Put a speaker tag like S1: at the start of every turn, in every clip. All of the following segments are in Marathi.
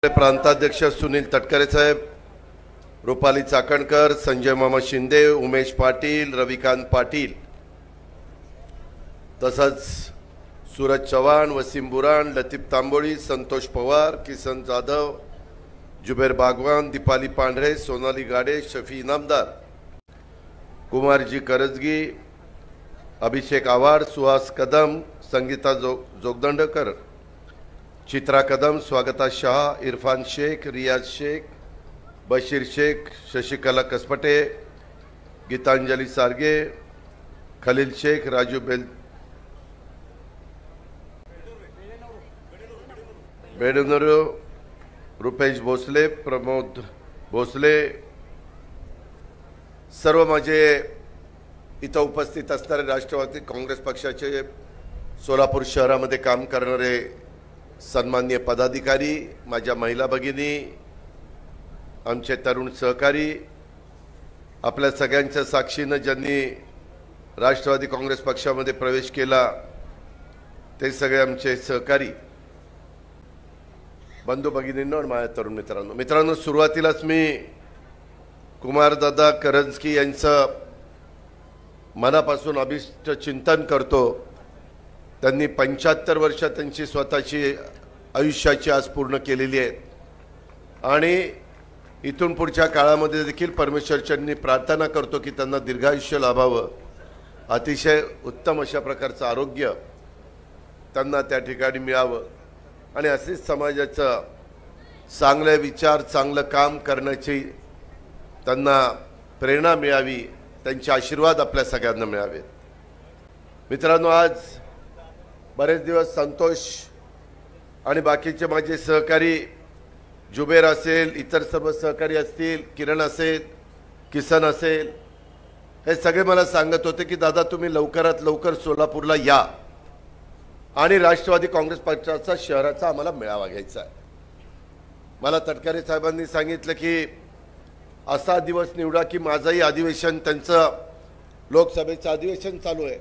S1: प्रांताध्यक्ष सुनील तटकरे साहेब, रुपाली चाकणकर, संजय मामा शिंदे, उमेश पाटील, रविकांत पाटील, तसंच सूरज चव्हाण, वसीम बुरान, लतीफ तांबोळी, संतोष पवार, किसन जाधव, जुबेर बागवान, दीपाली पांढरे, सोनाली गाडे, शफी इनामदार, कुमारजी करजगी, अभिषेक आव्हाड, सुहास कदम, संगीता जोगदंडकर, चित्रा कदम, स्वागता शाह, इरफान शेख, रियाज शेख, बशीर शेख, शशिकला कसपटे, गीतांजलि सारगे, खलील शेख, राजू बेडनरो, रुपेश भोसले, प्रमोद भोसले, सर्व माझे इथं उपस्थित असणारे राष्ट्रवादी काँग्रेस पक्षाचे सोलापूर शहरामध्ये काम करणारे सन्माननीय पदाधिकारी, माझ्या महिला भगिनी, आमचे तरुण सहकारी, आपल्या सगळ्यांच्या साक्षीने ज्यांनी राष्ट्रवादी काँग्रेस पक्षामध्ये प्रवेश केला ते सगळे आमचे सहकारी, बंधू भगिनींनो आणि माझ्या तरुण मित्रांनो, सुरुवातीलाच मी कुमारदादा करंजकी यांचं मनापासून अभिष्ट चिंतन करतो। त्यांनी 75 वर्ष त्यांची स्वतःची आयुष्याची आज पूर्ण केलेली आहेत आणि इथून पुढच्या काळामध्ये देखील परमेश्वरचरणी प्रार्थना करतो की त्यांना दीर्घायुष्य लाभावं, अतिशय उत्तम अशा प्रकारचं आरोग्य त्यांना त्या ठिकाणी मिळावं आणि असेच समाजाचं चांगले विचार, चांगलं काम करण्याची त्यांना प्रेरणा मिळावी, त्यांचे आशीर्वाद आपल्या सगळ्यांना मिळावेत। मित्रांनो, आज बरेच दिवस संतोष आणि बाकीचे माझे सहकारी, जुबेर असेल, इतर सर्व सहकारी असतील, किरण असेल, किसन असेल, हे सगळे मला सांगत होते की दादा तुम्ही लवकरात लवकर सोलापूरला या आणि राष्ट्रवादी काँग्रेस पक्षाचा शहराचा आम्हाला मेळावा घ्यायचा आहे। मला तटकरे साहेबांनी सांगितलं की असा दिवस निवडा की माझंही अधिवेशन, त्यांचं लोकसभेचं अधिवेशन चालू आहे,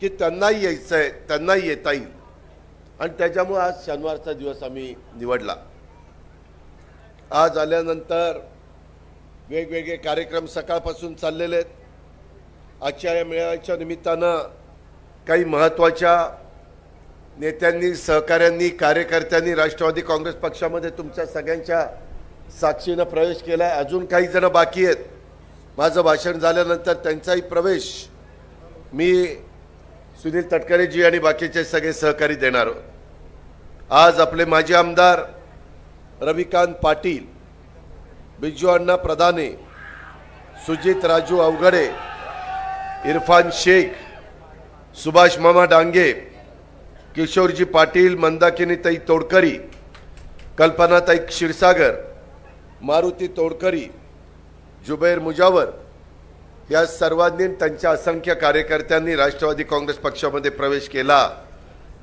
S1: की त्यांनाही यायचं आहे, त्यांनाही येता येईल आणि त्याच्यामुळे आज शनिवारचा दिवस आम्ही निवडला। आज आल्यानंतर वेगवेगळे कार्यक्रम सकाळपासून चाललेले आहेत। आजच्या या मेळाव्याच्या निमित्तानं काही महत्त्वाच्या नेत्यांनी, सहकाऱ्यांनी, कार्यकर्त्यांनी राष्ट्रवादी काँग्रेस पक्षामध्ये तुमच्या सगळ्यांच्या साक्षीनं प्रवेश केला आहे। अजून काही जण बाकी आहेत। माझं भाषण झाल्यानंतर त्यांचाही प्रवेश मी सुनील तटकरेजी आणि बाकीचे सगळे सहकारी देणार आहोत। आज आपले माजी आमदार रविकांत पाटील, बिजू अण्णा प्रधाने, सुजित राजू अवघडे, इरफान शेख, सुभाष मामा डांगे, किशोरजी पाटील, मंदाकिनीताई तोडकरी, कल्पनाताई क्षीरसागर, मारुती तोडकरी, जुबैर मुजावर या सर्वांनी, त्यांच्या असंख्य कार्यकर्त्यांनी राष्ट्रवादी काँग्रेस पक्षामध्ये प्रवेश केला,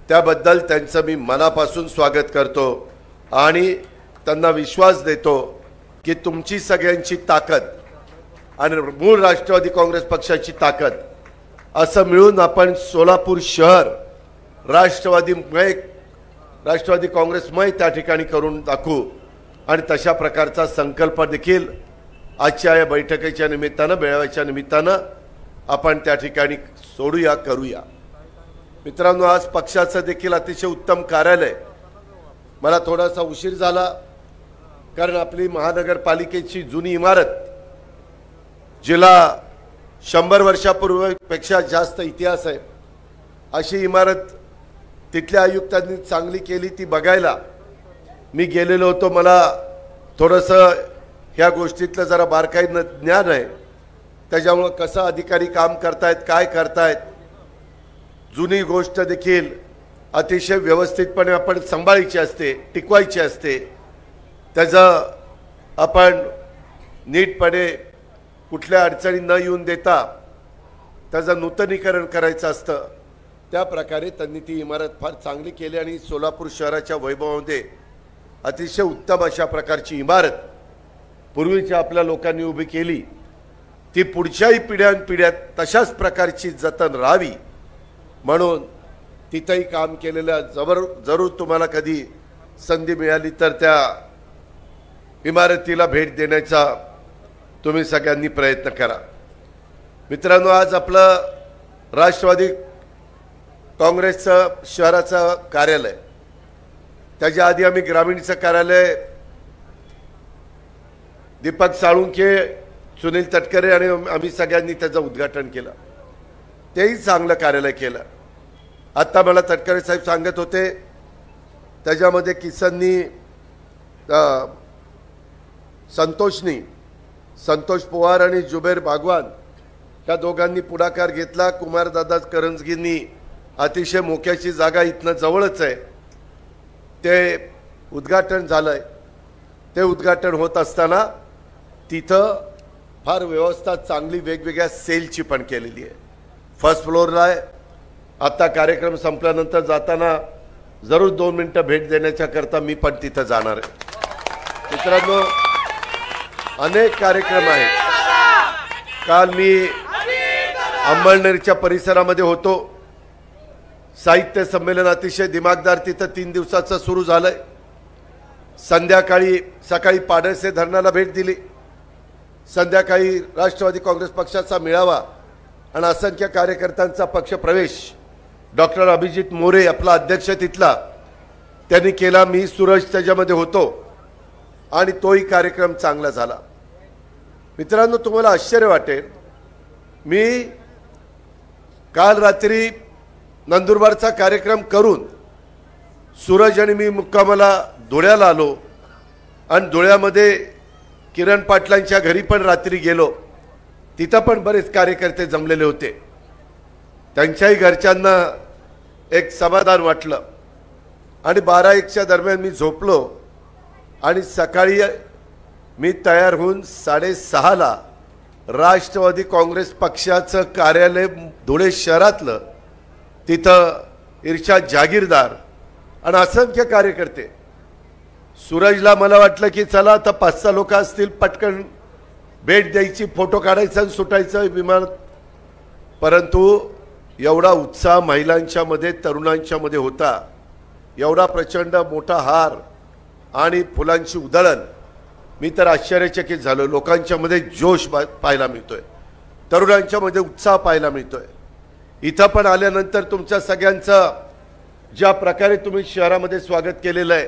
S1: त्याबद्दल त्यांचं मी मनापासून स्वागत करतो आणि त्यांना विश्वास देतो की तुमची सगळ्यांची ताकद आणि मूळ राष्ट्रवादी काँग्रेस पक्षाची ताकद असं मिळून आपण सोलापूर शहर राष्ट्रवादी काँग्रेसमय त्या ठिकाणी करून दाखवू आणि तशा प्रकारचा संकल्प देखील आजच्या या बैठकीच्या निमित्तानं, मेळाव्याच्या निमित्तानं आपण त्या ठिकाणी सोडूया, करूया। मित्रांनो, आज पक्षाचं देखील अतिशय उत्तम कार्यालय, मला थोडासा उशीर झाला कारण आपली महानगरपालिकेची जुनी इमारत, जिला 100 वर्षापूर्वीपेक्षा जास्त इतिहास आहे, अशी इमारत तिथल्या आयुक्तांनी चांगली केली, ती बघायला मी गेलेलो होतो। मला थोडंसं ह्या गोष्टीतलं जरा बारकाईनं ज्ञान आहे, त्याच्यामुळं कसं अधिकारी काम करतायत, काय करतायत, जुनी गोष्ट देखील अतिशय व्यवस्थितपणे आपण सांभाळायची असते, टिकवायची असते, त्याचं आपण नीटपणे कुठल्या अडचणी न येऊन देता त्याचं नूतनीकरण करायचं असतं। त्या प्रकारे त्यांनी ती इमारत फार चांगली केली आणि सोलापूर शहराच्या वैभवामध्ये अतिशय उत्तम अशा प्रकारची इमारत पूर्वीच्या आपल्या लोकांनी उभी केली, ती पुढच्याही पिढ्यानपिढ्यात तशाच प्रकारची जतन राहावी म्हणून तिथेही काम केलेलं जरूर तुम्हाला कधी संधी मिळाली तर त्या इमारतीला भेट देण्याचा तुम्ही सगळ्यांनी प्रयत्न करा। मित्रांनो, आज आपलं राष्ट्रवादी काँग्रेसचं शहराचं कार्यालय, त्याच्या आधी आम्ही ग्रामीणचं कार्यालय दीपक साळुंखे, सुनील तटकरे आणि आम्ही सगळ्यांनी त्याचं उद्घाटन केलं। तेही चांगलं कार्यालय केलं। आता मला तटकरे साहेब सांगत होते त्याच्यामध्ये किसननी संतोष पवार आणि जुबेर बागवान या दोघांनी पुढाकार घेतला। कुमारदादा करंजगींनी अतिशय मोक्याची जागा इथनं जवळच आहे ते उद्घाटन झालंय। ते उद्घाटन होत असताना तिथं फार व्यवस्था चांगली वेगवेगळ्या सेलची पण केलेली आहे। फर्स्ट फ्लोअरला आहे। आता कार्यक्रम संपल्यानंतर जाताना जरूर 2 मिनिटं भेट देण्याच्या करता मी पण तिथं जाणार आहे। मित्रांनो, अनेक कार्यक्रम आहेत। काल मी अंमळनेरच्या परिसरामध्ये होतो। साहित्य संमेलन अतिशय दिमागदार तिथं 3 दिवसाचं सुरू झालंय। सकाळी पाडळसे धरणाला भेट दिली, संध्याकाळी राष्ट्रवादी काँग्रेस पक्षाचा मेळावा आणि असंख्य कार्यकर्त्यांचा पक्ष प्रवेश। डॉक्टर अभिजित मोरे आपला अध्यक्ष तिथला त्यांनी केला। मी सूरज त्याच्यामध्ये होतो आणि तोही कार्यक्रम चांगला झाला। मित्रांनो, तुम्हाला आश्चर्य वाटेल, मी काल रात्री नंदुरबारचा कार्यक्रम करून सूरज आणि मी मुक्कामाला धुळ्याला आलो आणि धुळ्यामध्ये किरण पाटलांच्या घरी पण रात्री गेलो। तिथं पण बरेच कार्यकर्ते जमलेले होते। त्यांच्याही घरच्यांना एक समाधान वाटलं आणि 12-1च्या दरम्यान मी झोपलो आणि सकाळी मी तयार होऊन 6:30ला राष्ट्रवादी काँग्रेस पक्षाचं कार्यालय धुळे शहरातलं तिथं इर्शाद जागीरदार आणि असंख्य कार्यकर्ते। सूरजला मला वाटलं की चला आता 5-6 लोक असतील, पटकन भेट द्यायची, फोटो काढायचा आणि सुटायचं विमान। परंतु एवढा उत्साह महिलांच्या मध्ये, तरुणांच्या मध्ये होता, एवढा प्रचंड मोठा हार आणि फुलांची उधळण, मी तर आश्चर्यचकित झालो। लोकांच्या मध्ये जोश पाहायला मिळतोय, तरुणांच्या मध्ये उत्साह पाहायला मिळतोय। इथं पण आल्यानंतर तुमच्या सगळ्यांचं ज्या प्रकारे तुम्ही शहरामध्ये स्वागत केलेलं आहे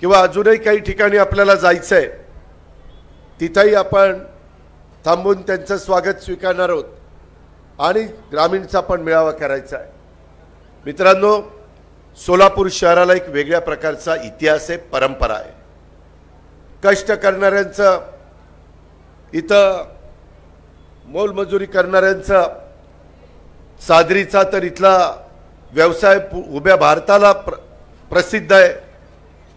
S1: किंवा अजूनही काही ठिकाणी आपल्याला जायचं आहे तिथंही आपण थांबून त्यांचं स्वागत स्वीकारणार आहोत आणि ग्रामीणचा पण मेळावा करायचा आहे। मित्रांनो, सोलापूर शहराला एक वेगळ्या प्रकारचा इतिहास आहे, परंपरा आहे। कष्ट करणाऱ्यांचं, इथं मोलमजुरी करणाऱ्यांचं, सादरीचा तर इथला व्यवसाय उभ्या भारताला प्रसिद्ध आहे।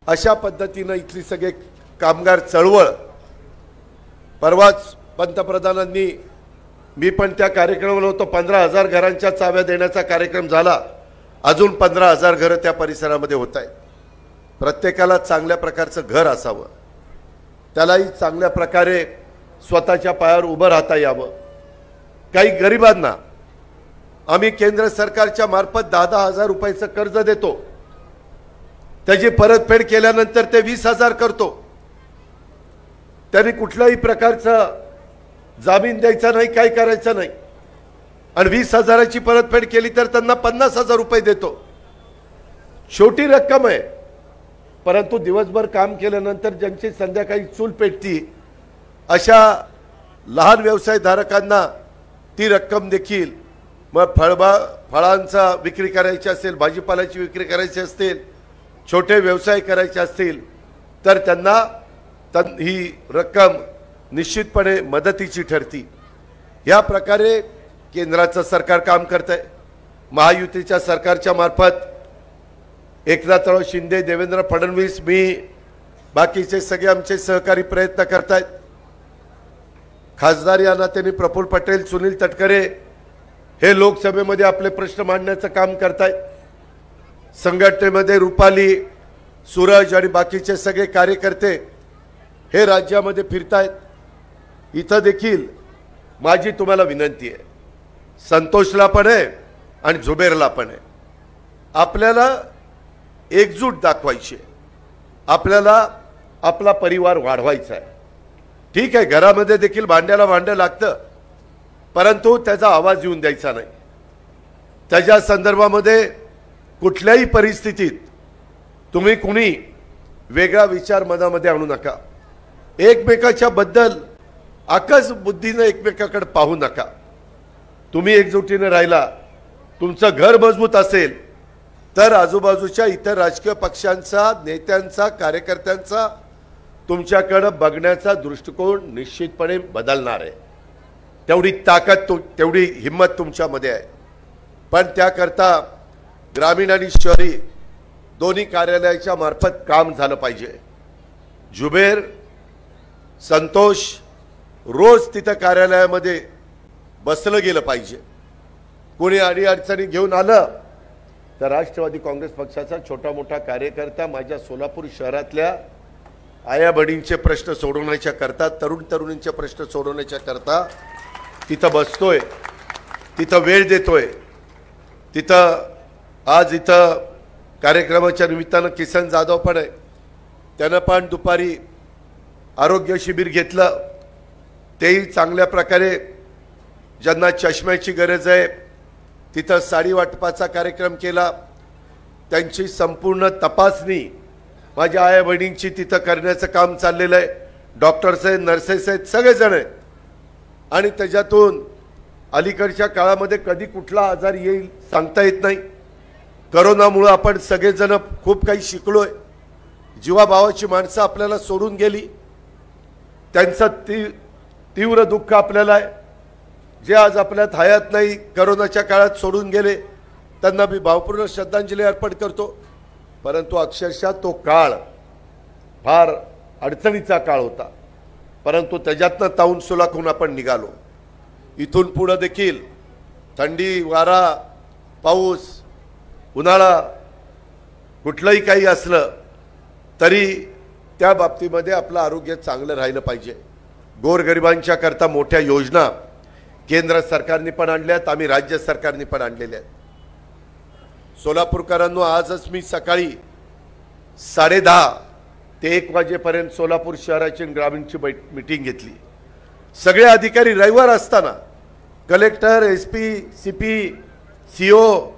S1: अशा पद्धतीनं इथली सगळे कामगार चळवळ, परवाच पंतप्रधानांनी, मी पण त्या कार्यक्रमाला होतो, 15,000 घरांच्या चाव्या देण्याचा कार्यक्रम झाला। अजून 15,000 घरं त्या परिसरामध्ये होत आहेत। प्रत्येकाला चांगल्या प्रकारचं घर असावं, त्यालाही चांगल्या प्रकारे स्वतःच्या पायावर उभं राहता यावं। काही गरिबांना आम्ही केंद्र सरकारच्या मार्फत 10,000 रुपयाचं कर्ज देतो, त्याची परतफेड केल्यानंतर ते 20,000 करतो। त्यांनी कुठल्याही प्रकारचा जामीन द्यायचा नाही, काही करायचं नाही आणि 20,000ची परतफेड केली तर त्यांना 50,000 रुपये देतो। छोटी रक्कम आहे, परंतु दिवसभर काम केल्यानंतर ज्यांची संध्याकाळी चूल पेटती अशा लहान व्यवसायधारकांना ती रक्कम देखील, मग फळांचा विक्री करायची असेल, भाजीपाल्याची विक्री करायची असेल, छोटे व्यवसाय करायचे असतील तर त्यांना ही रक्कम निश्चितपणे मदतीची ठरती। या प्रकारे केंद्राचं सरकार काम करत आहे। महायुतीच्या सरकारच्या मार्फत एकनाथराव शिंदे, देवेंद्र फडणवीस, मी, बाकीचे सगळे आमचे सहकारी प्रयत्न करत आहेत। खासदार या नात्याने प्रफुल्ल पटेल, सुनील तटकरे हे लोकसभेमध्ये आपले प्रश्न मांडण्याचं काम करतायत। संघटनेमध्ये रुपाली, सूरज आणि बाकीचे सगळे कार्यकर्ते हे राज्यामध्ये फिरतायत। इथं देखील माझी तुम्हाला विनंती आहे, संतोषला पण आहे आणि जुबेरला पण आहे, आपल्याला एकजूट दाखवायची आहे। आपल्याला आपला परिवार वाढवायचा आहे। ठीक आहे, घरामध्ये देखील भांड्याला भांडं लागतं, परंतु त्याचा आवाज येऊन द्यायचा नाही। त्याच्या संदर्भामध्ये कुठल्याही परिस्थितीत तुम्ही कुणी वेगळा विचार मनामध्ये आणू नका। एकमेकाच्या बद्दल आकस बुद्धीने एकमेकाकडे पाहू नका। तुम्ही एकजुटीने राहिला, तुमचं घर मजबूत असेल तर आजूबाजूच्या इतर राजकीय पक्षांचा, नेत्यांचा, कार्यकर्त्यांचा तुमच्याकडे बघण्याचा दृष्टिकोन निश्चितपणे बदलणार आहे। तेवढी ताकद, तेवढी हिम्मत तुमच्यामध्ये आहे। पण त्याकरता ग्रामीण आणि शहरी दोन्ही कार्यालयाच्या मार्फत काम झालं पाहिजे। जुबेर, संतोष रोज तिथं कार्यालयामध्ये बसलं गेलं पाहिजे। कोणी अडीअडचणी घेऊन आलं तर राष्ट्रवादी काँग्रेस पक्षाचा छोटा मोठा कार्यकर्ता माझ्या सोलापूर शहरातल्या आया बडींचे प्रश्न सोडवण्याच्या करता, तरुण तरुणींचे प्रश्न सोडवण्याच्या करता तिथं बसतोय, तिथं वेळ देतोय। तिथं आज इथं कार्यक्रमाच्या निमित्तानं किसन जाधव पण आहे, त्यानं पण दुपारी आरोग्य शिबिर घेतलं। तेही चांगल्या प्रकारे ज्यांना चष्म्याची गरज आहे तिथं साडी वाटपाचा कार्यक्रम केला। त्यांची संपूर्ण तपासणी माझ्या आया बहिणींची तिथं करण्याचं काम चाललेलं आहे। डॉक्टर्स आहेत, नर्सेस आहेत, सगळेजण आहेत। आणि त्याच्यातून अलीकडच्या काळामध्ये कधी कुठला आजार येईल सांगता येत नाही। करोनामुळे आपण सगळेजण खूप काही शिकलोय। जीवाभावाची माणसं आपल्याला सोडून गेली, त्यांचं तीव्र दुःख आपल्याला आहे। जे आज आपल्यात हयात नाही, करोनाच्या काळात सोडून गेले, त्यांना मी भावपूर्ण श्रद्धांजली अर्पण करतो। परंतु अक्षरशः तो काळ फार अडचणीचा काळ होता, परंतु त्याच्यातनं ताऊन सुलाखून आपण निघालो। इथून पुढे देखील थंडी, वारा, पाऊस, उन्हाळा कुठलंही काही असलं तरी त्या बाबतीमध्ये आपलं आरोग्य चांगलं राहिलं पाहिजे। गोरगरिबांच्या करता मोठ्या योजना केंद्र सरकारने पण आणल्यात, आम्ही राज्य सरकारने पण आणलेल्या आहेत। सोलापूरकरांनो, आजच मी सकाळी 10:30 ते 1 वाजेपर्यंत सोलापूर शहराची ग्रामीणची मीटिंग घेतली। सगळे अधिकारी रविवार असताना कलेक्टर, एसपी, सीपी, सीओ,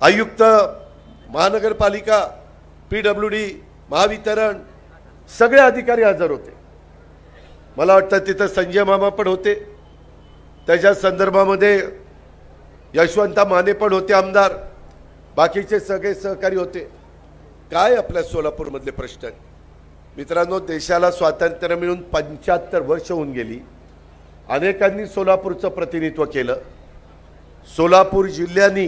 S1: आयुक्त, महानगरपालिका, पीडब्ल्यूडी, महावितरण सगळे अधिकारी हजर होते। मला वाटतं तिथं संजय मामा पण होते, त्याच्या संदर्भामध्ये यशवंत माने पण होते आमदार, बाकीचे सगळे सहकारी होते। काय आपल्या सोलापूरमधले प्रश्न आहेत मित्रांनो? देशाला स्वातंत्र्य मिळून 75 वर्ष होऊन गेली। अनेकांनी सोलापूरचं प्रतिनिधित्व केलं। सोलापूर जिल्ह्याने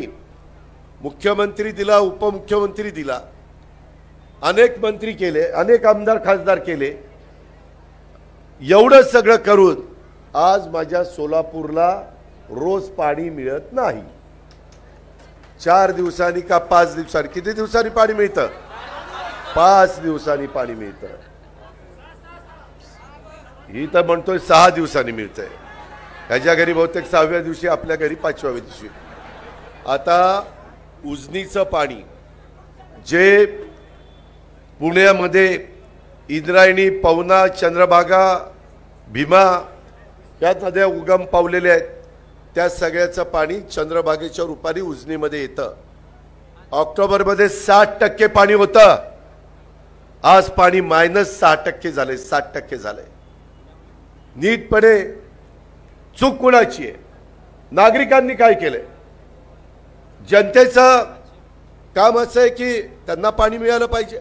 S1: मुख्यमंत्री दिला, उपमुख्यमंत्री दिला, अनेक मंत्री केले, अनेक आमदार खासदार केले। एवढं सगळं करून आज माझ्या सोलापूरला रोज पाणी मिळत नाही। 4 दिवसांनी का 5 दिवसांनी, किती दिवसांनी पाणी मिळतं? 5 दिवसांनी पाणी मिळतं। ही तर म्हणतोय 6 दिवसांनी मिळतंय। ह्याच्या घरी बहुतेक 6व्या दिवशी, आपल्या घरी 5व्या दिवशी। आता उजनीचं पाणी जे पुण्यामध्ये इंद्रायणी, पवना, चंद्रभागा, भीमा या नद्या उगम पावलेल्या आहेत, त्या सगळ्याचं पाणी चंद्रभागेच्या रूपाने उजनीमध्ये येतं। ऑक्टोबरमध्ये 60% पाणी होतं, आज पाणी -6% झाले, 60% झाले। नीटपणे चूक कोणाची आहे? नागरिकांनी काय केलंय? जनतेचं काम असं आहे की त्यांना पाणी मिळालं पाहिजे।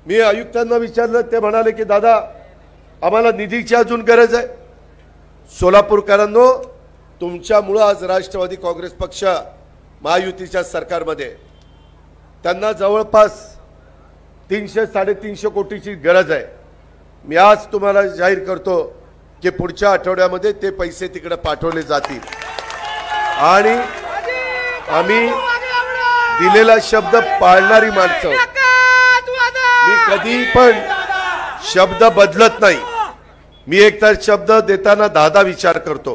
S1: मी आयुक्तांना विचारलं, ते म्हणाले की दादा आम्हाला निधीची अजून गरज आहे। सोलापूरकरांनो, तुमच्यामुळे आज राष्ट्रवादी काँग्रेस पक्ष महायुतीच्या सरकारमध्ये, त्यांना जवळपास 300-350 कोटीची गरज आहे। मी आज तुम्हाला जाहीर करतो की पुढच्या आठवड्यामध्ये ते पैसे तिकडे पाठवले जातील आणि आम्ही दिलेला शब्द पाळणारी माणसं। मी कधी पण शब्द बदलत नाही। मी एकतर शब्द देताना 10 विचार करतो,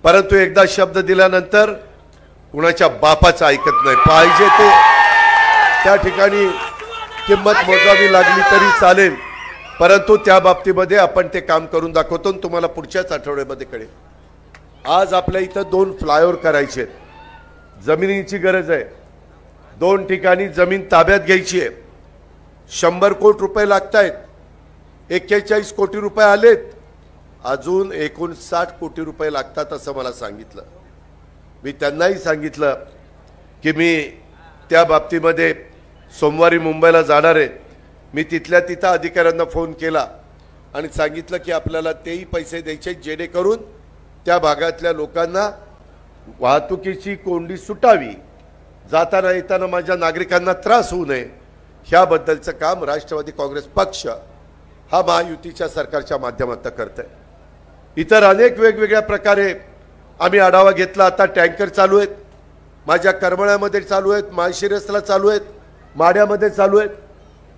S1: परंतु एकदा शब्द दिल्यानंतर कुणाच्या बापाचं ऐकत नाही। पाहिजे ते त्या ठिकाणी किंमत मोजावी लागली तरी चालेल, परंतु त्या बाबतीमध्ये आपण ते काम करून दाखवतो आणि तुम्हाला पुढच्याच आठवड्यामध्ये कळेल. आज आपल्या इथं 2 फ्लायओव्हर करायचे आहेत. जमिनीची गरज आहे. 2 ठिकाणी जमीन ताब्यात घ्यायची आहे. 100 कोटी रुपये लागत आहेत. 41 कोटी रुपये आलेत. अजून 59 कोटी रुपये लागतात असं मला सांगितलं. मी त्यांनाही सांगितलं की मी त्या बाबतीमध्ये सोमवारी मुंबईला जाणार आहे. मी तिथल्या तिथं अधिकाऱ्यांना फोन केला आणि सांगितलं की आपल्याला तेही पैसे द्यायचे जेणेकरून त्या भागातल्या लोकांना वाहतुकीची कोंडी सुटावी, जाताना येताना माझ्या नागरिकांना त्रास होऊ नये, ह्याबद्दलचं काम राष्ट्रवादी काँग्रेस पक्ष हा महायुतीच्या सरकारच्या माध्यमातून करत आहे. इतर अनेक वेगवेगळ्या प्रकारे आम्ही आढावा घेतला. आता टँकर चालू आहेत. माझ्या करमळ्यामध्ये चालू आहेत, माळशिरसला चालू आहेत, माढ्यामध्ये चालू आहेत.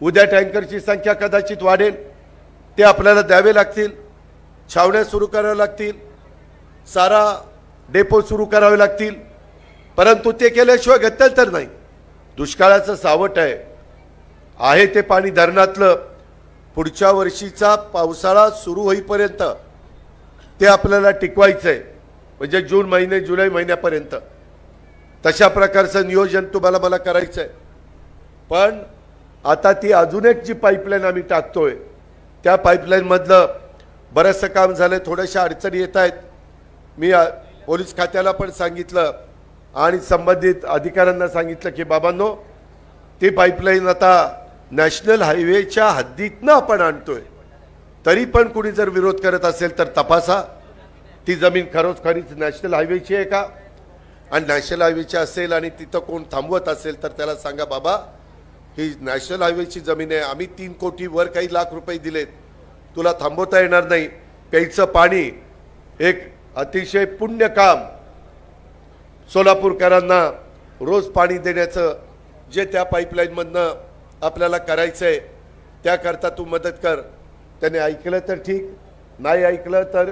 S1: उद्या टँकरची संख्या कदाचित वाढेल. ते आपल्याला द्यावे लागतील. छावण्या सुरू कराव्या लागतील. सारा डेपो सुरू करावे लागतील. परंतु ते केल्याशिवाय गत्यंतर तर नाही. दुष्काळाचं सावट आहे ते पाणी धरणातलं पुढच्या वर्षीचा पावसाळा सुरू होईपर्यंत ते आपल्याला टिकवायचं आहे, म्हणजे जून महिने जुलै महिन्यापर्यंत. तशा प्रकारचं नियोजन तुम्हाला मला करायचं आहे. पण आता ती अजून एक जी पाईपलाईन आम्ही टाकतोय त्या पाईपलाईनमधलं बरंचसं काम झालं. थोड्याशा अडचणी येत आहेत. मी पोलीस खात्याला पण सांगितलं आणि संबंधित अधिकाऱ्यांना सांगितलं की बाबांनो, ती पाईपलाईन आता नॅशनल हायवेच्या हद्दीतनं आपण आणतोय, तरी पण कुणी जर विरोध करत असेल तर तपासा ती जमीन खरोखरीच नॅशनल हायवेची आहे का. आणि नॅशनल हायवेची असेल आणि तिथं कोण थांबवत असेल तर त्याला सांगा बाबा ही नॅशनल हायवेची जमीन आहे, आम्ही 3 कोटी वर काही लाख रुपये दिलेत, तुला थांबवता येणार नाही. प्यायचं पाणी एक अतिशय पुण्य काम सोलापूरकरांना रोज पाणी देण्याचं जे त्या पाईपलाईनमधनं आपल्याला करायचं आहे त्याकरता तू मदत कर. त्याने ऐकलं तर ठीक, नाही ऐकलं तर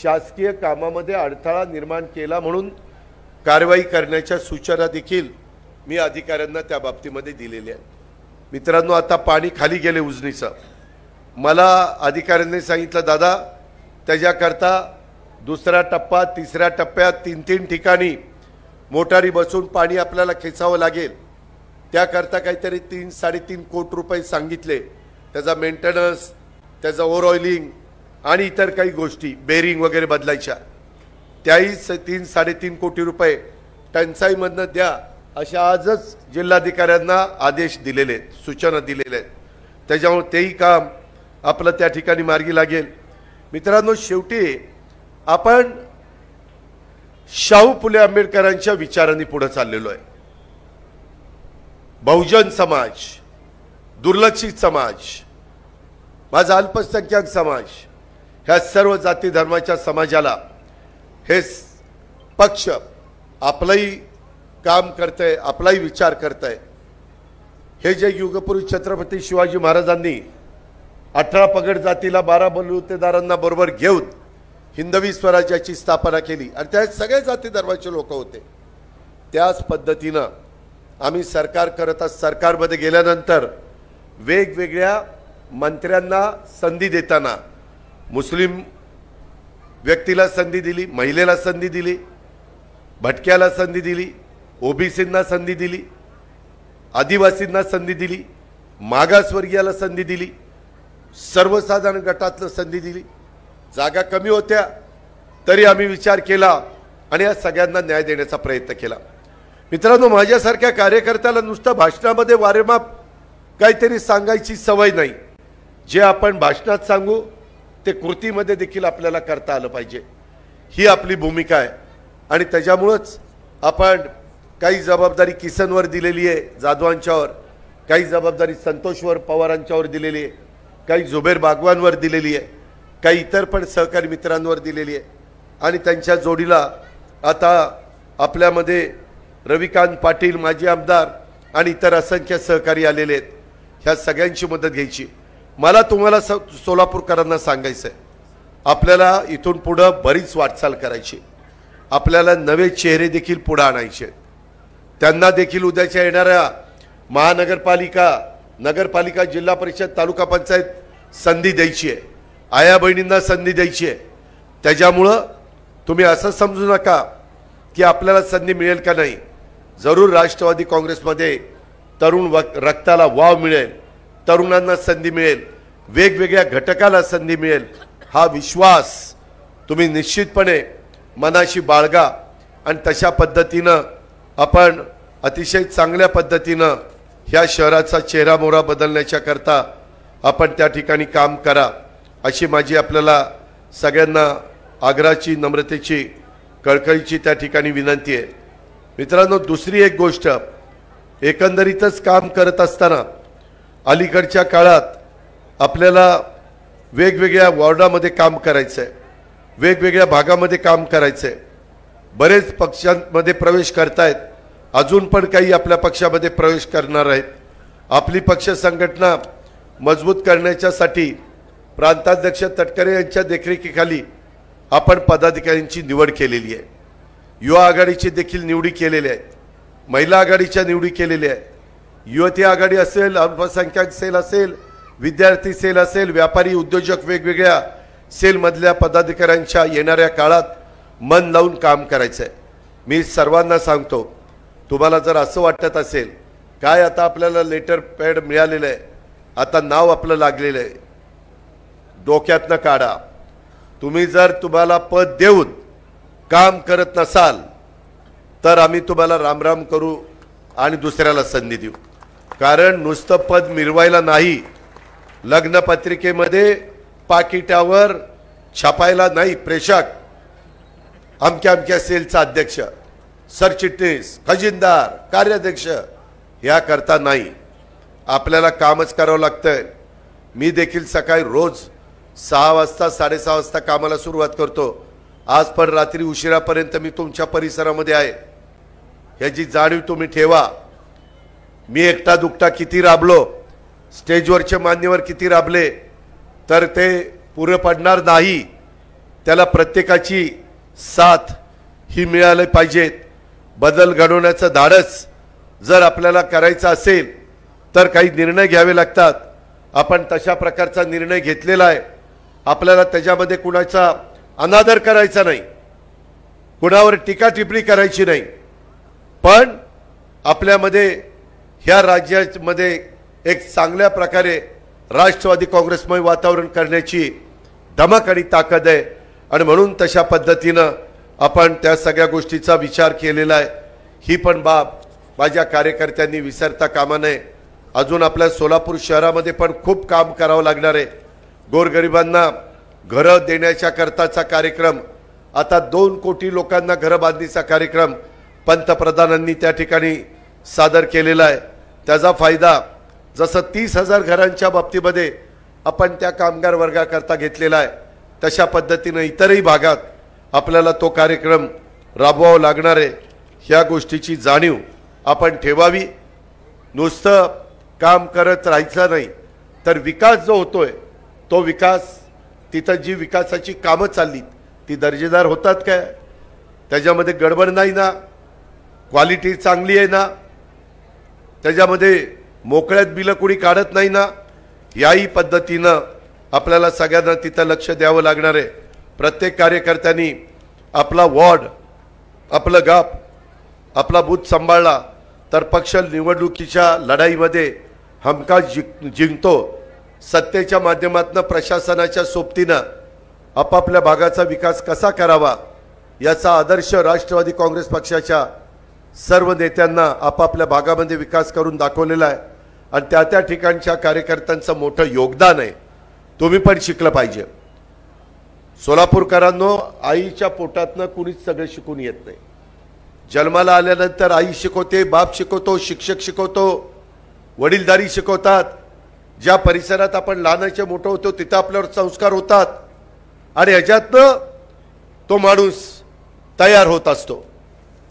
S1: शासकीय कामामध्ये अडथळा निर्माण केला म्हणून कारवाई करण्याच्या सूचना देखील मी अधिकाऱ्यांना त्या बाबतीमध्ये दिलेल्या आहेत. मित्रांनो, आता पाणी खाली गेले उजनीचं. मला अधिकाऱ्यांनी सांगितलं दादा त्याच्याकरता दुसरा टप्पा, तिसऱ्या टप्प्यात 3-3 ठिकाणी मोटारी बसून पाणी आपल्याला खेचावं लागेल. त्याकरता काहीतरी 3-3.5 कोटी रुपये सांगितले. त्याचा मेंटेनन्स, त्याचं ओव्हर ऑइलिंग आणि इतर काही गोष्टी, बेरिंग वगैरे बदलायच्या, त्याही 3-3.5 कोटी रुपये टंचाईमधनं द्या अशा आजच जिल्हाधिकाऱ्यांना आदेश दिलेले आहेत, सूचना दिलेल्या आहेत. त्याच्यामुळे तेही काम आपलं त्या ठिकाणी मार्गी लागेल. मित्रांनो, शेवटी आपण शाहू फुले आंबेडकरांच्या विचारांनी पुढे चाललेलो आहे. बहुजन समाज, दुर्लक्षित समाज, माझा अल्पसंख्याक समाज, ह्या सर्व जाती धर्माच्या समाजाला हे पक्ष आपलंही काम करतंय, आपलाही विचार करतंय. हे जे युगपुरुष छत्रपती शिवाजी महाराजांनी 18 पगड जातीला 12 बलुतेदारांना बरोबर घेऊन हिंदवी स्वराज्याची स्थापना केली आणि त्यात सगळे जाती धर्माचे लोक होते. त्याच पद्धतीनं आम्ही सरकार करत सरकारमध्ये गेल्यानंतर वेगवेगळ्या मंत्र्यांना संधी देताना मुस्लिम व्यक्तीला संधी दिली, महिलेला संधी दिली, भटक्याला संधी दिली, ओबीसींना संधी दिली, आदिवासींना संधी दिली, मागासवर्गीयाला संधी दिली, सर्वसाधारण गटातलं संधी दिली. जागा कमी होत्या तरी आम्ही विचार केला आणि या सगळ्यांना न्याय देण्याचा प्रयत्न केला. मित्रांनो, माझ्यासारख्या कार्यकर्त्याला नुसतं भाषणामध्ये वारेमाप काहीतरी सांगायची सवय नाही. जे आपण भाषणात सांगू ते कृतीमध्ये देखील आपल्याला करता आलं पाहिजे, ही आपली भूमिका आहे. आणि त्याच्यामुळंच आपण काही जबाबदारी किसनवर दिलेली आहे, जाधवांच्यावर, काही जबाबदारी संतोषवर पवारांच्यावर दिलेली आहे, काही जुबेर बागवानवर दिलेली आहे, काही इतर पण सहकारी मित्रांवर दिलेली आहे. आणि त्यांच्या जोडीला आता आपल्यामध्ये रविकांत पाटील माजी आमदार आणि इतर असंख्य सहकारी आलेले आहेत. ह्या सगळ्यांची मदत घ्यायची. मला तुम्हाला सोलापूरकरांना सांगायचं आहे, आपल्याला इथून पुढं बरीच वाटचाल करायची. आपल्याला नवे चेहरे देखील पुढे आणायचे. त्यांना देखील उद्याच्या येणाऱ्या महानगरपालिका नगरपालिका, जिल्हा परिषद, तालुका पंचायत संधी द्यायची आहे, आया बहिणींना संधी द्यायची आहे। त्याच्यामुळं तुम्ही असं समजू नका की आपल्याला संधी मिळेल का नाही। जरूर राष्ट्रवादी काँग्रेसमध्ये तरुण रक्ताला वाव मिळेल, तरुणांना संधी मिळेल, वेगवेगळ्या घटकाला संधी मिळेल, हा विश्वास तुम्ही निश्चितपणे मनाशी बाळगा आणि तशा पद्धतीनं आपण अतिशय चांगल्या पद्धतीनं ह्या शहराचा चेहरामोहरा बदलण्याच्या करता आपण त्या ठिकाणी काम करा, अशी माझी आपल्याला सगळ्यांना आग्रहाची, नम्रतेची, कळकळीची त्या ठिकाणी विनंती आहे। मित्रांनो, दुसरी एक गोष्ट, एकंदरीतच काम करत असताना अलीकडच्या काळात आपल्याला वेगवेगळ्या वॉर्डामध्ये काम करायचं आहे, वेगवेगळ्या भागामध्ये काम करायचं आहे। बरेच पक्षांमध्ये प्रवेश करतायत, अजून पण काही आपल्या पक्षामध्ये प्रवेश करणार आहेत। आपली पक्ष संघटना मजबूत करण्याच्यासाठी प्रांताध्यक्ष तटकरे यांच्या देखरेखीखाली आपण पदाधिकाऱ्यांची निवड केलेली आहे। युवा आघाडीची देखील निवडी केलेली आहे, महिला आघाडीच्या निवडी केलेल्या आहेत, युवती आघाडी असेल, अल्पसंख्याक सेल असेल, विद्यार्थी सेल असेल, व्यापारी उद्योजक वेगवेगळ्या सेलमधल्या पदाधिकाऱ्यांच्या येणाऱ्या काळात मन लावून काम करायचं आहे। मी सर्वांना सांगतो, तुम्हाला जर असं वाटत असेल काय आता आपल्याला लेटर पॅड मिळालेलं आहे, आता नाव आपलं लागलेलं आहे, डोक्यातनं काढा। तुम्ही जर तुम्हाला पद देऊन काम करत नसाल तर आम्ही तुम्हाला रामराम करू आणि दुसऱ्याला संधी देऊ। कारण नुसतं पद मिरवायला नाही, लग्नपत्रिकेमध्ये पाकिटावर छापायला नाही, प्रेषक अमक्या अमक्या सेलचा अध्यक्ष, सरचिटणीस, खजिनदार, कार्याध्यक्ष या करता नाही, आपल्याला कामच करावं लागतंय। मी देखील सकाळी रोज 6 वाजता 6:30 वाजता कामाला सुरुवात करतो, आज पण रात्री उशिरापर्यंत मी तुमच्या परिसरामध्ये आहे, याची जाणीव तुम्ही ठेवा। मी एकटा दुकटा किती राबलो, स्टेजवरचे मान्यवर किती राबले तर ते पुरे पडणार नाही, त्याला प्रत्येकाची साथ ही मिळाली पाहिजे। बदल घडवण्याचं धाडस जर आपल्याला करायचं असेल तर काही निर्णय घ्यावे लागतात, आपण तशा प्रकारचा निर्णय घेतलेला आहे। आपल्याला त्याच्यामध्ये कुणाचा अनादर करायचा नाही, कुणावर टीका टिप्पणी करायची नाही, पण आपल्यामध्ये ह्या राज्यामध्ये एक चांगल्या प्रकारे राष्ट्रवादी काँग्रेसमय वातावरण करण्याची धमक आणि ताकद आहे आणि म्हणून तशा पद्धतीनं आपण त्या सगळ्या गोष्टीचा विचार केलेला आहे। ही पण बाब माझ्या कार्यकर्त्यांनी विसरता कामा नये। अजून आपल्या सोलापूर शहरामध्ये पण खूप काम करावं लागणार आहे। गोरगरिबांना घरं देण्याच्या करताचा कार्यक्रम, आता 2 कोटी लोकांना घरं बांधणीचा कार्यक्रम पंतप्रधानांनी त्या ठिकाणी सादर केलेला आहे। त्याचा फायदा जसं 30,000 घरांच्या बाबतीमध्ये आपण त्या कामगार वर्गाकरता घेतलेला आहे, तशा पद्धतीने इतरही भागात आपल्याला तो कार्यक्रम राबवावा लागणार आहे। ह्या गोष्टीची जाणीव आपण ठेवावी। नुसतं काम करत राहायचं नाही तर विकास जो होतोय तो विकास, तिथं जी विकासाची कामं चालली ती दर्जेदार होतात काय, त्याच्यामध्ये गडबड नाही ना, क्वालिटी चांगली आहे ना, त्याच्यामध्ये मोकळ्यात बिलं कोणी काढत नाही ना, याही पद्धतीनं आपल्याला सगळ्यांना तिथं लक्ष द्यावं लागणार आहे। प्रत्येक कार्यकर्त्यांनी आपला वॉर्ड, आपलं गाव, आपला बूथ सांभाळला तर पक्ष निवडणुकीच्या लढाईमध्ये हमखास जिंकतो। सत्तेच्या माध्यमातून प्रशासनाच्या सोबतीनं आपापल्या भागाचा विकास कसा करावा याचा आदर्श राष्ट्रवादी काँग्रेस पक्षाच्या सर्व नेत्यांना आपापल्या भागामध्ये विकास करून दाखवलेला आहे आणि त्या ठिकाणच्या कार्यकर्त्यांचं मोठं योगदान आहे। तुम्ही पण शिकलं पाहिजे। सोलापूरकरांनो, आईच्या पोटातनं कुणीच सगळे शिकून येत नाही। जन्माला आल्यानंतर आई शिकवते, बाप शिकवतो, शिक्षक शिकवतो, वडीलधारी शिकवतात। ज्या परिसरात आपण लहानाचे मोठं होतो तिथं आपल्यावर संस्कार होतात आणि ह्याच्यातनं तो माणूस तयार होत असतो।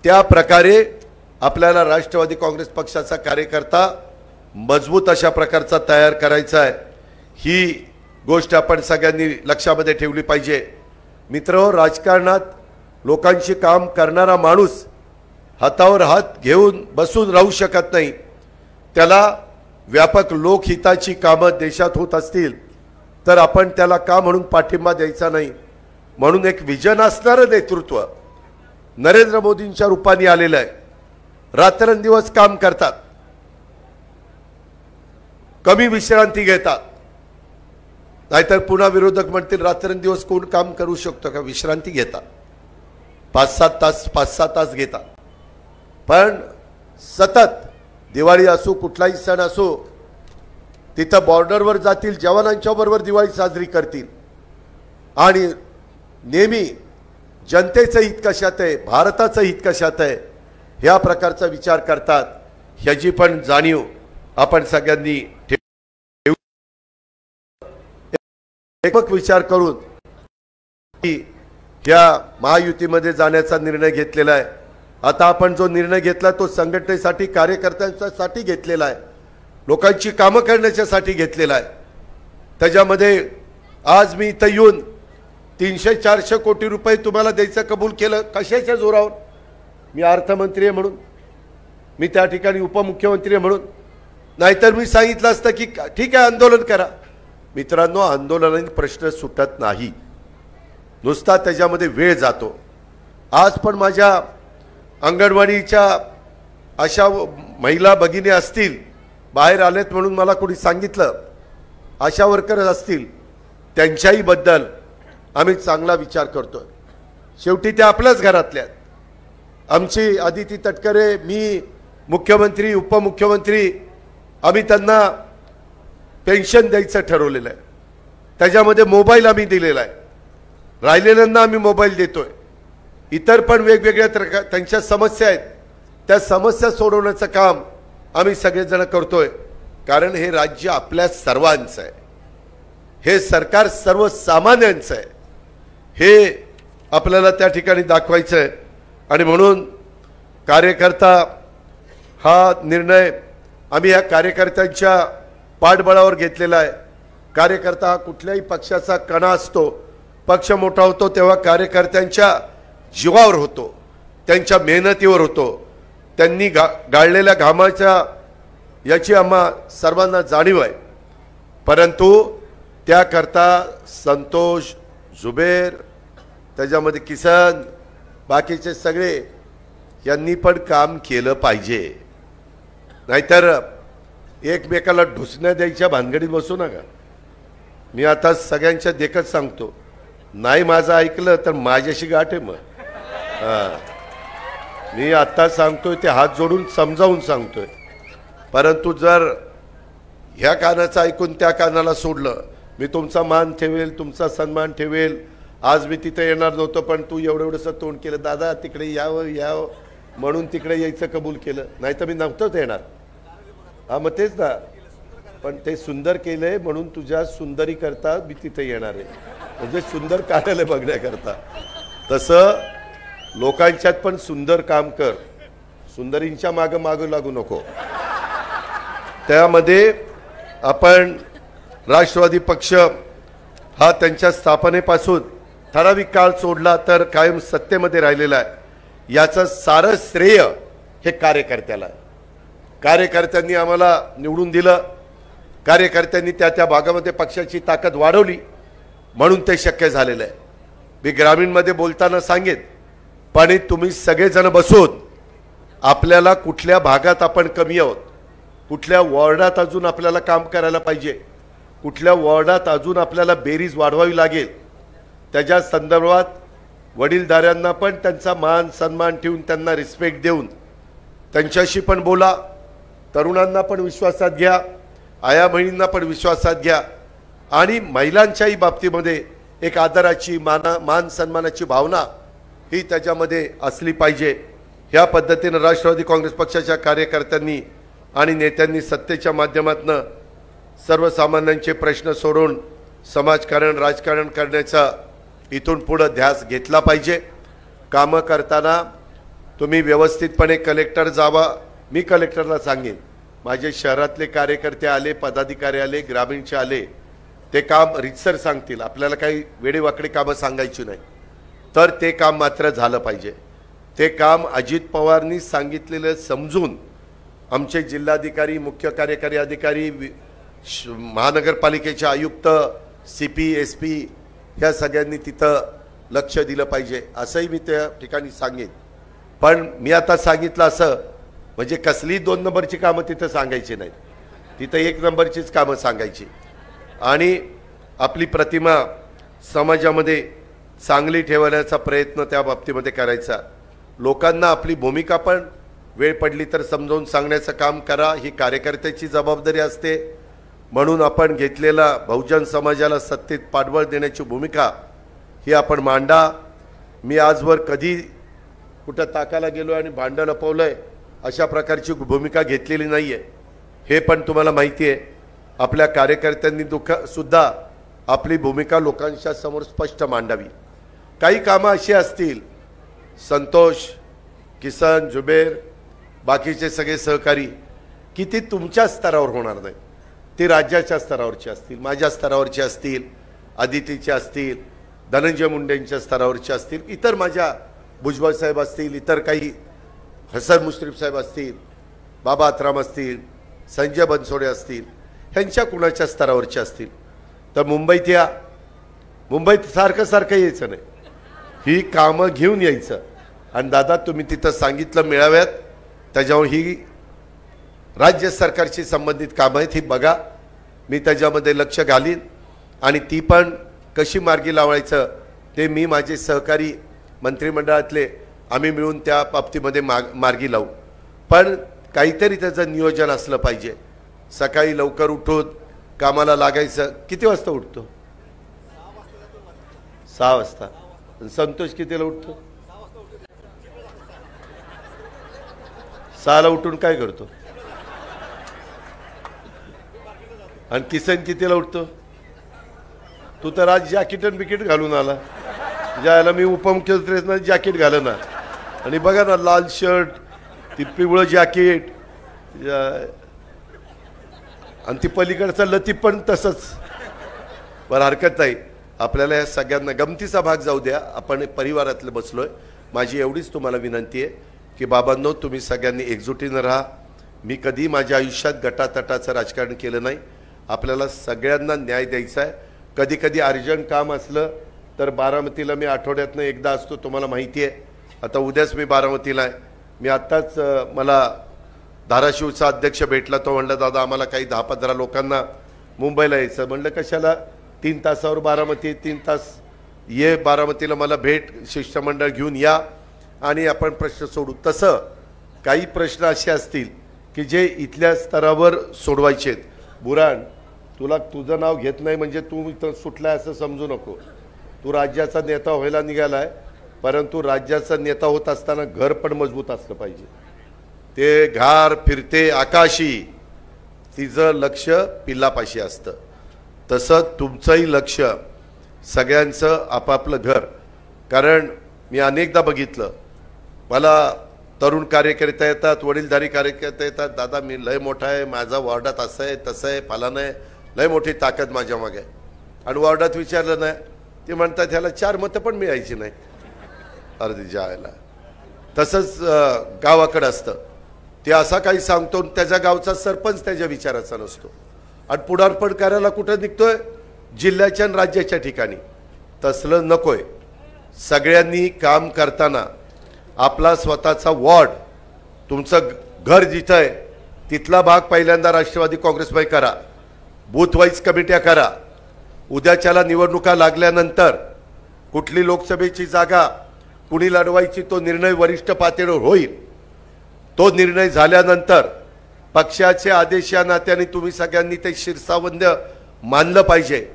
S1: त्या प्रकारे आपल्याला राष्ट्रवादी काँग्रेस पक्षाचा कार्यकर्ता मजबूत अशा प्रकारचा तयार करायचा आहे। ही गोष्ट आपण सगळ्यांनी लक्षामध्ये ठेवली पाहिजे। मित्रहो, राजकारणात लोकांशी काम करणारा माणूस हातावर हात घेऊन बसून राहू शकत नाही, त्याला व्यापक लोकहिताची कामं देशात होत असतील तर आपण त्याला का म्हणून पाठिंबा द्यायचा नाही। म्हणून एक विजन असणारं नेतृत्व नरेंद्र मोदींच्या रूपाने आलेलं आहे। रात्रंदिवस काम करतात, कमी विश्रांती घेतात, नाहीतर पुन्हा विरोधक म्हणतील रात्रंदिवस कोण काम करू शकतो का? विश्रांती घेतात, 5-7 तास घेतात, पण सतत दिवाळी असो कुठलाही सण असो तिथं बॉर्डरवर जातील, जवानांच्या बरोबर दिवाळी साजरी करतील आणि नेहमी जनतेचं हित कशात आहे, भारताचं हित कशात आहे ह्या प्रकारचा विचार करतात। ह्याची पण जाणीव आपण सगळ्यांनी एकमत विचार करून ह्या महायुतीमध्ये जाण्याचा निर्णय घेतलेला आहे। आता आपण जो निर्णय घेतला तो संघटनेसाठी, कार्यकर्त्यांसाठी घेतलेला आहे, लोकांची कामं करण्यासाठी घेतलेला आहे। त्याच्यामध्ये आज मी इथं येऊन 300-400 कोटी रुपये तुम्हाला द्यायचं कबूल केलं। कशाच्या जोरावर? मी अर्थमंत्री आहे म्हणून, मी त्या ठिकाणी उपमुख्यमंत्री आहे म्हणून, नाहीतर मी सांगितलं असतं की ठीक आहे आंदोलन करा। मित्रांनो, आंदोलनाने प्रश्न सुटत नाही, नुसता त्याच्यामध्ये वेळ जातो। आज पण माझ्या अंगणवाडीच्या अशा महिला भगिनी असतील, बाहेर आलेत म्हणून मला कोणी सांगितलं, आशा वर्कर असतील, त्यांच्याही बद्दल आम्ही चांगला विचार करतोय। शेवटी त्या आपल्याच घरातल्या आहेत। आमची आदिती तटकरे, मी, मुख्यमंत्री, उपमुख्यमंत्री, आम्ही त्यांना पेन्शन द्यायचं ठरवलेलं आहे। त्याच्यामध्ये मोबाईल आम्ही दिलेला आहे, राहिलेल्यांना आम्ही मोबाईल देतोय। इतर पण वेगवेगळ्या त्यांच्या समस्या आहेत, त्या समस्या सोडवण्याचं काम आम्ही सगळेजण करतोय। कारण हे राज्य आपल्या सर्वांचं आहे, हे सरकार सर्वसामान्यांचं आहे, हे आपल्याला त्या ठिकाणी दाखवायचं आहे। आणि म्हणून कार्यकर्ता हा निर्णय आम्ही ह्या कार्यकर्त्यांच्या पाठबळावर घेतलेला आहे। कार्यकर्ता हा कुठल्याही पक्षाचा कणा असतो, पक्ष मोठा होतो तेव्हा कार्यकर्त्यांच्या जीवावर होतो, त्यांच्या मेहनतीवर होतो, त्यांनी गाळलेल्या घामाच्या याची आम्हा सर्वांना जाणीव आहे। परंतु त्याकरता संतोष, जुबेर, त्याच्यामध्ये किसन, बाकीचे सगळे यांनी पण काम केलं पाहिजे, नाहीतर एकमेकाला ढुसण्या द्यायच्या भानगडीत बसू नका। मी आता सगळ्यांच्या देखत सांगतो, नाही माझं ऐकलं तर माझ्याशी गाठ आहे। मग मी आता सांगतोय ते हात जोडून समजावून सांगतोय, परंतु जर ह्या कानाचं ऐकून त्या कानाला सोडलं, मी तुमचा मान ठेवेल, तुमचा सन्मान ठेवेल। आज मी तिथे येणार नव्हतो पण तू एवढंसं तोंड केलं, दादा तिकडे यावं म्हणून तिकडे यायचं कबूल केलं, नाही तर मी नव्हतंच येणार। हा मग तेच ना, पण ते सुंदर केलंय म्हणून तुझ्या सुंदरी करता मी तिथे येणार आहे, म्हणजे सुंदर कार्यालय बघण्याकरता। तसं लोकांच्यात पण सुंदर काम कर, सुंदरींच्या मागं लागू नको। त्यामध्ये आपण राष्ट्रवादी पक्ष हा त्यांच्या स्थापनेपासून ठराविक काळ सोडला तर कायम सत्तेमध्ये राहिलेला आहे। याचं सारं श्रेय हे कार्यकर्त्याला आहे। कार्यकर्त्यांनी आम्हाला निवडून दिलं, कार्यकर्त्यांनी त्या भागामध्ये पक्षाची ताकद वाढवली म्हणून ते शक्य झालेलं आहे। मी ग्रामीणमध्ये बोलताना सांगेन, पण तुम्ही सगळेजण बसून आपल्याला कुठल्या भागात आपण कमी आहोत, कुठल्या वॉर्डात अजून आपल्याला काम करायला पाहिजे, कुठल्या वॉर्डात अजून आपल्याला बेरीज वाढवावी लागेल, त्याच्या संदर्भात वडीलधाऱ्यांना पण त्यांचा मान सन्मान ठेवून त्यांना रिस्पेक्ट देऊन त्यांच्याशी पण बोला, तरुणांना पण विश्वासात घ्या, आया बहिणींना पण विश्वासात घ्या आणि महिलांच्याही बाबतीमध्ये एक आदराची मान सन्मानाची भावना ही त्याच्यामध्ये असली पाहिजे। ह्या पद्धतीने राष्ट्रवादी काँग्रेस पक्षाच्या कार्यकर्त्यांनी आणि नेत्यांनी सत्तेच्या माध्यमातून सर्वसामान्यांचे प्रश्न सोडून समाजकारण राजकारण करण्याचा इथून पुढे ध्यास घेतला पाहिजे। कामं करताना तुम्ही व्यवस्थितपणे कलेक्टर जावा। मी कलेक्टरला सांगेन, माझे शहरातले कार्यकर्ते आले, पदाधिकारी आले, ग्रामीणचे आले, ते काम रीतसर सांगतील, आपल्याला काही वेडेवाकडे कामं सांगायची नाही, तर ते काम मात्र झालं पाहिजे। ते काम अजित पवारनी सांगितलेलं समजून आमचे जिल्हाधिकारी, मुख्य कार्यकारी अधिकारी, महानगरपालिकेचे आयुक्त, CP SP ह्या सगळ्यांनी तिथं लक्ष दिलं पाहिजे असंही मी त्या ठिकाणी सांगेन। पण मी आता सांगितलं असं म्हणजे कसली 2 नंबरची कामं तिथं सांगायची नाही, तिथं 1 नंबरचीच कामं सांगायची आणि आपली प्रतिमा समाजामध्ये चांगली ठेवण्याचा प्रयत्न त्या बाबतीमध्ये करायचा। लोकांना आपली भूमिका पण वेळ पडली तर समजावून सांगण्याचं काम करा, ही कार्यकर्त्याची जबाबदारी असते। म्हणून आपण घेतलेला बहुजन समाजाला सत्तेत पाठबळ देण्याची भूमिका ही आपण मांडा। मी आजवर कधी कुठं ताकाला गेलो आणि भांडं लपवलंय अशा प्रकारची भूमिका घेतलेली नाही आहे, हे पण तुम्हाला माहिती आहे। आपल्या कार्यकर्त्यांनी सुद्धा आपली भूमिका लोकांच्या समोर स्पष्ट मांडावी। काही कामं अशी असतील, संतोष, किसन, जुबेर, बाकीचे सगळे सहकारी की ती तुमच्या स्तरावर होणार नाही, ती राज्याच्या स्तरावरची असतील, माझ्या स्तरावरची असतील, आदितीचे असतील, धनंजय मुंडेंच्या स्तरावरचे असतील, इतर माझ्या भुजबळ साहेब असतील, इतर काही हसन मुश्रीफ साहेब असतील, बाबा आत्राम असतील, संजय बनसोडे असतील, ह्यांच्या कुणाच्या स्तरावरचे असतील तर मुंबईत या। मुंबईत सारखं यायचं नाही, ही कामं घेऊन यायचं आणि दादा तुम्ही तिथं सांगितलं मेळाव्यात त्याच्यावर ही राज्य सरकारशी संबंधित कामं आहेत, ही बघा, मी त्याच्यामध्ये लक्ष घालीन आणि ती पण कशी मार्गी लावायचं ते मी माझे सहकारी मंत्रिमंडळातले आम्ही मिळून त्या बाबतीमध्ये मार्गी लावू। पण काहीतरी त्याचं नियोजन असलं पाहिजे। सकाळी लवकर उठून कामाला लागायचं। किती वाजता उठतो? 6 वाजता। संतोष कितीला उठतो? 6ला उठून काय करतो? आणि किसन कितीला उठतो? तू तर आज जॅकेट आणि बिकेट घालून आला, ज्याला मी उपमुख्यमंत्र्यांना जॅकेट घालना आणि बघा ना लाल शर्ट, ती पिवळं जॅकेट आणि ती पलीकडचा लतीफ पण तसंच। बरं हरकत नाही, आपल्याला या सगळ्यांना गमतीचा भाग जाऊ द्या, आपण परिवारातले बसलोय। माझी एवढीच तुम्हाला विनंती आहे की बाबांनो तुम्ही सगळ्यांनी एकजुटीनं राहा। मी कधी माझ्या आयुष्यात गटातटाचं राजकारण केलं नाही, आपल्याला सगळ्यांना न्याय द्यायचा आहे। कधी कधी अर्जंट काम असलं तर बारामतीला मी आठवड्यातनं एकदा असतो, तुम्हाला माहिती आहे। आता उद्याच मी बारामतीला आहे। मी आत्ताच मला धाराशिवचा अध्यक्ष भेटला, तो म्हणला दादा आम्हाला काही 10-15 लोकांना मुंबईला यायचं। म्हणलं कशाला, 3 तासावर बारामती, 3 तास ये बारामतीला, मला भेट, शिष्टमंडळ घेऊन या आणि आपण प्रश्न सोडू। तसं काही प्रश्न असे असतील की जे इथल्या स्तरावर सोडवायचे आहेत। बुराण, तुला तुझं नाव घेत नाही म्हणजे तू इथं सुटलाय असं समजू नको। तू राज्याचा नेता व्हायला निघालाय, परंतु राज्याचा नेता होत असताना घर पण मजबूत असलं पाहिजे। ते घार फिरते आकाशी, तिचं लक्ष पिल्लापाशी असतं। तसं तुमचंही लक्ष सगळ्यांचं आपापलं घर। कारण मी अनेकदा बघितलं, मला तरुण कार्यकर्ते येतात, वडीलधारी कार्यकर्ते येतात, दादा मी लय मोठा आहे, माझा वॉर्डात असं आहे तसं आहे फलानं आहे, लय मोठी ताकद माझ्या मागे आहे। आणि वॉर्डात विचारलं नाही, ते म्हणतात ह्याला 4 मतं पण मिळायची नाही अर्धी जायला। तसंच गावाकडं असतं, ते असा काही सांगतो, त्याच्या गावचा सरपंच त्याच्या विचाराचा नसतो आणि पुढारपण करायला कुठं निघतोय? जिल्ह्याच्या आणि राज्याच्या ठिकाणी। तसलं नकोय। सगळ्यांनी काम करताना आपला स्वतःचा वॉर्ड, तुमचं घर जिथं आहे तिथला भाग पहिल्यांदा राष्ट्रवादी काँग्रेसमध्ये करा, बूथ वाईज कमिट्या करा। उद्याच्याला निवडणुका लागल्यानंतर कुठली लोकसभेची जागा कुणी लढवायची तो निर्णय वरिष्ठ पातळीवर होईल। तो निर्णय झाल्यानंतर पक्षाचे आदेश या नात्याने तुम्ही सगळ्यांनी ते शिरसावंद मानलं पाहिजे।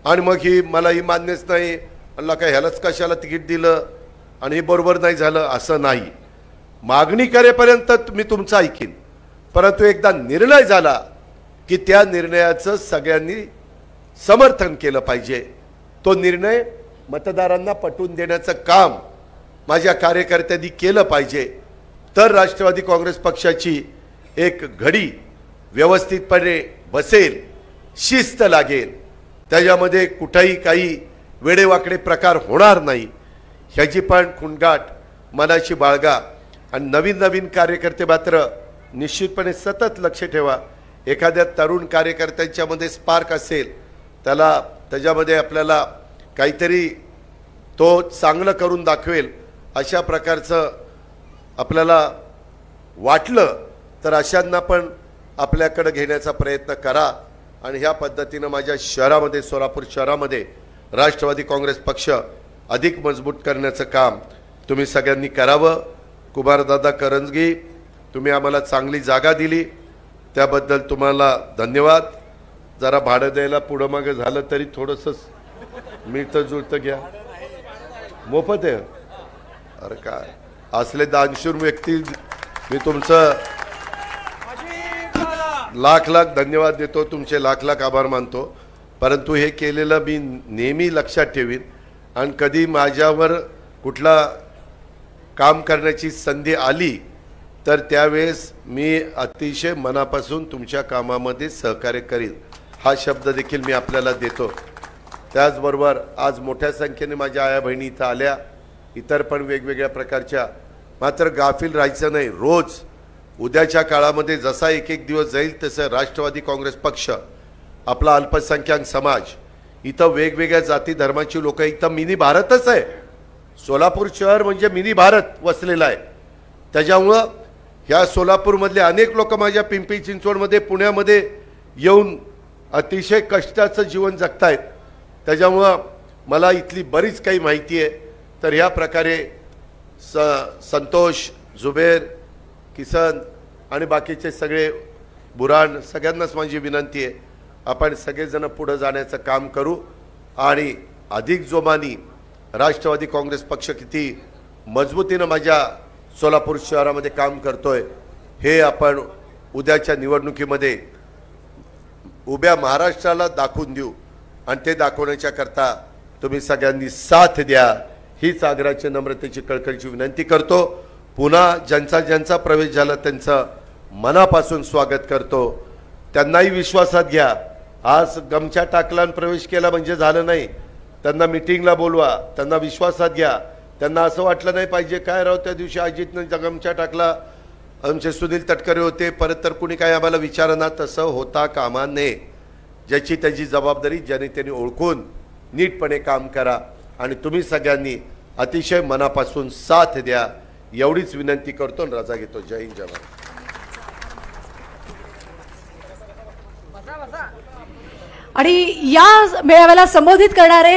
S1: आणि मग ही मला ही मान्यच नाही, अल्ला काय ह्यालाच कशाला तिकीट दिलं आणि हे बरोबर नाही झालं असं नाही। मागणी करेपर्यंत मी तुमचं ऐकीन, परंतु एकदा निर्णय झाला की त्या निर्णयाचं सगळ्यांनी समर्थन केलं पाहिजे। तो निर्णय मतदारांना पटवून देण्याचं काम माझ्या कार्यकर्त्यांनी केलं पाहिजे, तर राष्ट्रवादी काँग्रेस पक्षाची एक घडी व्यवस्थितपणे बसेल, शिस्त लागेल, त्याच्यामध्ये कुठेही काही वेडेवाकडे प्रकार होणार नाही, ह्याची पण खुणगाठ मनाची बाळगा। आणि नवीन नवीन कार्यकर्ते मात्र निश्चितपणे सतत लक्ष ठेवा। एखाद्या तरुण कार्यकर्त्यांच्या मध्ये स्पार्क असेल, त्याच्यामध्ये आपल्याला काहीतरी तो चांगलं करून दाखवेल अशा प्रकारचं आपल्याला वाटलं तर अशांना पण आपल्याकडे घेण्याचा प्रयत्न करा। आणि ह्या पद्धतीनं माझ्या शहरामध्ये, सोलापूर शहरामध्ये राष्ट्रवादी काँग्रेस पक्ष अधिक मजबूत करण्याचं काम तुम्ही सगळ्यांनी करावं। कुमारदादा करंजगी, तुम्ही आम्हाला चांगली जागा दिली त्याबद्दल तुम्हाला धन्यवाद। जरा भाडं द्यायला पुढं मागं झालं तरी थोडंसं मिळतं जुळतं घ्या, मोफत आहे। अरे काय असले दानशूर व्यक्ती, मी तुमचं लाख लाख धन्यवाद देतो, तुमचे लाख लाख आभार मानतो। परंतु हे केलेलं मी नेहमी लक्षात ठेवीन आणि कधी माझ्यावर कुठला काम करण्याची संधी आली तर त्यावेळेस मी अतिशय मनापासून तुमच्या कामामध्ये सहकार्य करीन, हा शब्द देखील मी आपल्याला देतो। त्याचबरोबर आज मोठ्या संख्येने माझ्या आया बहिणी इथं आल्या, इतर पण वेगवेगळ्या प्रकारच्या। मात्र गाफील राहायचं नाही। रोज उद्याच्या काळामध्ये जसा एक एक दिवस जाईल तसं राष्ट्रवादी काँग्रेस पक्ष, आपला अल्पसंख्याक समाज, इथं वेगवेगळ्या जाती धर्माची लोक, इथं मिनी भारतच आहे। सोलापूर शहर म्हणजे मिनी भारत वसलेला आहे। त्याच्यामुळं ह्या सोलापूरमधले अनेक लोक माझ्या पिंपरी चिंचवडमध्ये, पुण्यामध्ये येऊन अतिशय कष्टाचं जीवन जगतायत। त्याच्यामुळं मला इथली बरीच काही माहिती आहे। तर ह्या प्रकारे संतोष, जुबेर, किसन आणि बाकीचे सगळे, बुराण, सगळ्यांनाच माझी विनंती आहे, आपण सगळेजण पुढे जाण्याचं काम करू आणि अधिक जोमानी राष्ट्रवादी काँग्रेस पक्ष किती मजबूतीनं माझ्या सोलापूर शहरामध्ये काम करतोय हे आपण उद्याच्या निवडणुकीमध्ये उभ्या महाराष्ट्राला दाखवून देऊ। आणि ते दाखवण्याच्या करता तुम्ही सगळ्यांनी साथ द्या, हीच आग्रहाची, नम्रतेची, कळकळीची विनंती करतो। पुन्हा ज्यांचा प्रवेश झाला त्यांचं मनापासून स्वागत करतो। त्यांनाही विश्वासात घ्या। आज गमछा टाकला आणि प्रवेश केला म्हणजे झालं नाही, त्यांना मीटिंगला बोलवा, त्यांना विश्वासात घ्या। त्यांना असं वाटलं नाही पाहिजे काय राव त्या दिवशी अजितनं गमछा टाकला, आमचे सुनील तटकरे होते, परत तर कुणी काय आम्हाला विचारना, तसं होता कामा नये। ज्याची त्याची जबाबदारी ज्याने त्यांनी ओळखून नीटपणे काम करा आणि तुम्ही सगळ्यांनी अतिशय मनापासून साथ द्या, एवढीच विनंती करतो आणि रजा घेतो। जय हिंद, जय भारत।
S2: आणि या मेळाव्याला संबोधित करणारे